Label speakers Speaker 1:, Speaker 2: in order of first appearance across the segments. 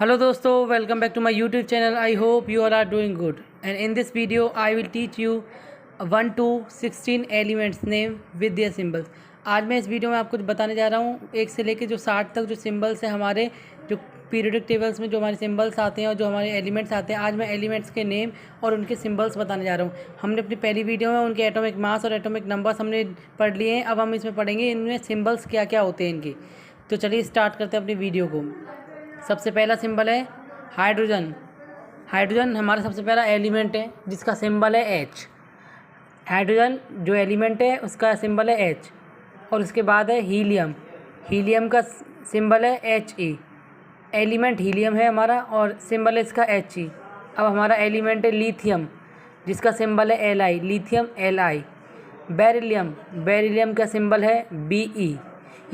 Speaker 1: Hello दोस्तों, welcome back to my YouTube channel. I hope you all are doing good. And in this video, I will teach you 1 to 16 elements name with their symbols. आज मैं इस video में आपको बताने जा रहा हूँ 1 से लेकर जो 60 तक जो सिंबल्स है हमारे जो पीरियोडिक टेबल्स में जो हमारे सिंबल्स आते हैं और जो हमारे एलिमेंट्स आते हैं। आज मैं एलिमेंट्स के नेम और उनके सिंबल्स बताने जा रहा हूँ। हमने अपनी पहली वीडियो में उनके एटॉमिक मास और एटॉमिक नंबर्स हमने पढ़ लिए हैं। अब हम इसमें पढ़ेंगे इनमें सिंबल्स क्या क्या होते हैं इनके। तो चलिए स्टार्ट करते हैं अपनी वीडियो को। सबसे पहला सिंबल है हाइड्रोजन। हाइड्रोजन हमारा सबसे पहला एलिमेंट है जिसका सिंबल है एच। हाइड्रोजन जो एलिमेंट है उसका सिंबल है एच। और उसके बाद है हीलियम। हीलियम का सिंबल है एच ई। एलिमेंट हीलियम है हमारा और सिंबल है इसका एच ई। अब हमारा एलिमेंट है लिथियम जिसका सिंबल है L I. Lithium L I. Beryllium. Beryllium का सिंबल है बी ई।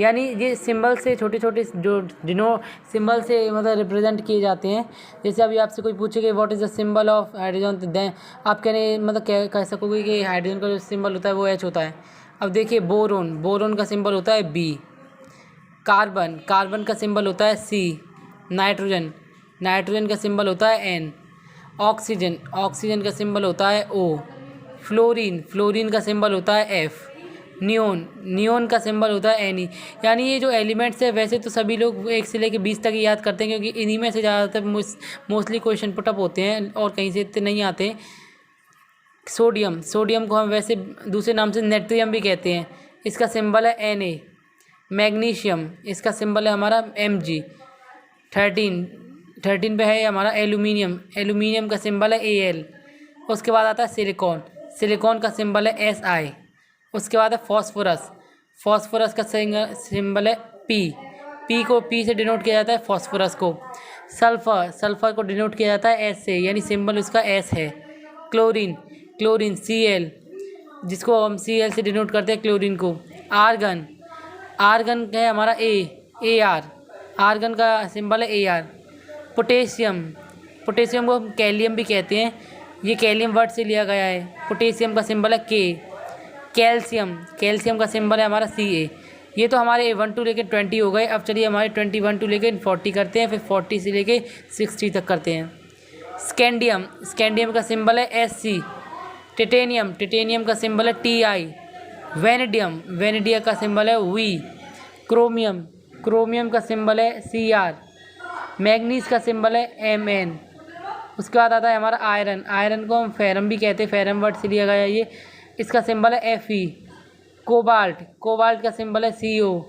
Speaker 1: यानी ये सिंबल से छोटे छोटे जो डिनो सिंबल से मतलब रिप्रेजेंट किए जाते हैं। जैसे अभी आपसे कोई पूछे कि what is the symbol of hydrogen, तो दें आप कहने मतलब कह सकोगे कि हाइड्रोजन का जो सिंबल होता है वो एच होता है। अब देखिए बोरोन। बोरोन का सिंबल होता है बी। कार्बन। कार्बन का सिंबल होता है सी। नाइट्रोजन। नाइट्रोजन का सिंबल होता है एन। ऑक्सीजन। ऑक्सीजन का सिंबल होता है ओ। फ्लोरीन। फ्लोरीन का सिंबल होता है एफ। नियोन। नियोन का सिंबल होता है एन ई। यानी ये जो एलिमेंट्स है वैसे तो सभी लोग 1 से लेकर 20 तक ही याद करते हैं क्योंकि इन्हीं में से ज़्यादातर मोस्टली क्वेश्चन पुटअप होते हैं और कहीं से इतने नहीं आते। सोडियम। सोडियम को हम वैसे दूसरे नाम से नेट्रियम भी कहते हैं। इसका सिंबल है एन ए। मैग्नीशियम। इसका सिंबल है हमारा एम जी। 13 पे है हमारा एल्यूमिनियम। एल्यूमिनियम का सिंबल है ए एल। उसके बाद आता है सिलिकॉन। सिलिकॉन का सिंबल है एस आई। उसके बाद है फॉस्फोरस। फॉस्फोरस का सिंबल है पी। पी को पी से डिनोट किया जाता है फॉस्फोरस को। सल्फर। सल्फर को डिनोट किया जाता है एस से, यानी सिंबल उसका एस है। क्लोरीन। क्लोरीन सी एल, जिसको हम सी एल से डिनोट करते हैं क्लोरीन को। आर्गन। आर्गन है हमारा ए आर। आर्गन का सिंबल है ए आर। पोटेशियम। पोटेशियम को हम कैलियम भी कहते हैं, ये कैलियम वर्ड से लिया गया है। पोटेशियम का सिंबल है के। कैल्शियम। कैल्शियम का सिंबल है हमारा सी ए। ये तो हमारे 1 टू लेके 20 हो गए। अब चलिए हमारे 21 टू लेके 40 करते हैं, फिर 40 से लेके 60 तक करते हैं। स्कैंडियम। स्कैंडियम का सिंबल है एस सी। टिटेनियम। टिटेनियम का सिंबल है टी आई। वेनेडियम। वेनेडिया का सिंबल है वी। क्रोमियम। क्रोमियम का सिंबल है सी आर। मैग्नीज का सिंबल है एम एन। उसके बाद आता है हमारा आयरन। आयरन को हम फेरम भी कहते हैं, फेरम वर्ड से लिया गया है ये। इसका सिंबल है एफ ई। कोबाल्ट। कोबाल्ट का सिंबल है सी ओ।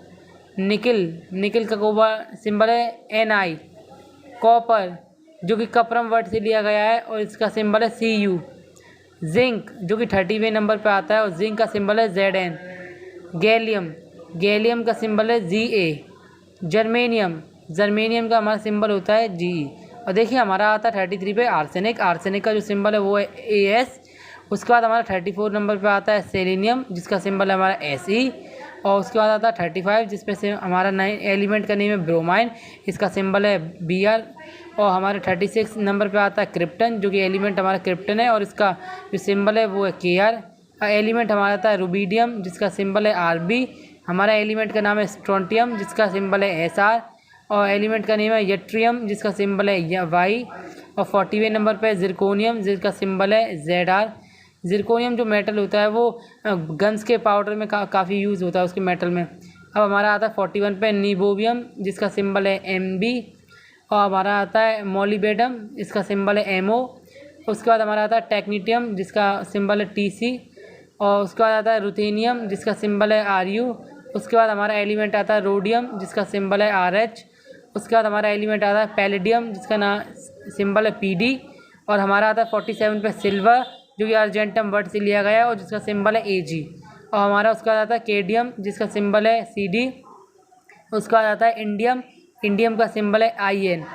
Speaker 1: निकिल। निकिल का सिंबल है एन आई। कॉपर, जो कि कपरम वर्ड से लिया गया है और इसका सिंबल है सी यू। जिंक, जो कि 30वें नंबर पर आता है और जिंक का सिंबल है जेड एन। गैलियम। गैलियम का सिंबल है जी ए। जर्मेनियम। जर्मेनियम का हमारा सिंबल होता है जी। और देखिए हमारा आता है 33 पे आर्सेनिक। आर्सेनिक का जो सिंबल है वो है ए एस। उसके बाद हमारा 34 नंबर पे आता है सेलेनियम, जिसका सिंबल है हमारा एस ई। और उसके बाद आता है 35 जिसपे से हमारा 9 एलिमेंट का नेम है ब्रोमाइन, इसका सिंबल है बी आर। और हमारे 36 नंबर पे आता है क्रिप्टन, जो कि एलिमेंट हमारा क्रिप्टन है और इसका जो सिंबल है वो है के आर। एलिमेंट हमारा आता है रुबीडियम, जिसका सिंबल है आर बी। हमारा एलिमेंट का नाम है स्ट्रोंटियम, जिसका सिंबल है एस आर। और एलिमेंट का नेम है यट्रियम, जिसका सिंबल है वाई। और 40वें नंबर पर जिरकोनियम, जिसका सिंबल है जेड आर। जिरकोनियम जो मेटल होता है वो गन्स के पाउडर में काफ़ी यूज़ होता है उसके मेटल में। अब हमारा आता है 41 पे निबोवियम, जिसका सिंबल है एम बी। और हमारा आता है मोलिबेडम, इसका सिंबल है एम ओ। उसके बाद हमारा आता है टेक्नीटियम, जिसका सिंबल है टी सी। और उसके बाद आता है रुथेनियम, जिसका सिंबल है आर यू। उसके बाद हमारा एलिमेंट आता है रोडियम, जिसका सिंबल है आर एच। उसके बाद हमारा एलिमेंट आता है पैलेडियम, जिसका नाम सिंबल है पी डी। और हमारा आता है 47 पे सिल्वर, जो कि अर्जेंटम वर्ड से लिया गया है और जिसका सिंबल है ए जी। और हमारा उसके बाद आता है केडियम, जिसका सिंबल है सी डी। उसके बाद आता है इंडियम। इंडियम का सिंबल है I N.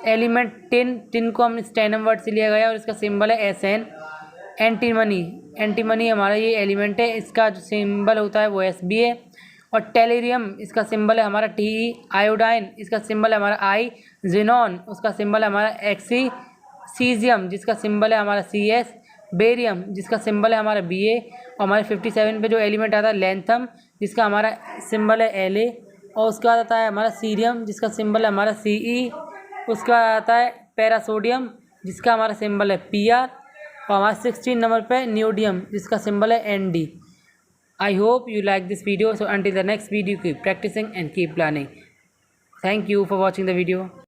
Speaker 1: Element tin. Tin को हम स्टेनम वर्ड से लिया गया है और इसका सिंबल है एस एन। एंटीमनी। एंटीमनी हमारा ये एलिमेंट है, इसका जो सिंबल होता है वो एस बी है। और टेलेरियम, इसका सिंबल है हमारा टी ई। आयोडाइन, इसका सिंबल है हमारा आई। जिनॉन, उसका सिंबल है हमारा एक्सी। सीजियम, जिसका सिंबल है हमारा सी एस। बेरियम, जिसका सिंबल है हमारा बी ए। और हमारे 57 पे जो एलिमेंट आता है लैंथम, जिसका हमारा सिंबल है एल ए। और उसके बाद आता है हमारा सीरियम, जिसका सिंबल है हमारा सी ई। उसके बाद आता है पैरासोडियम जिसका हमारा सिंबल है PR, और हमारा 16 नंबर पे न्यूडियम जिसका सिंबल है ND। I hope you like this video. So until the next video, keep practicing and keep learning. Thank you for watching the video.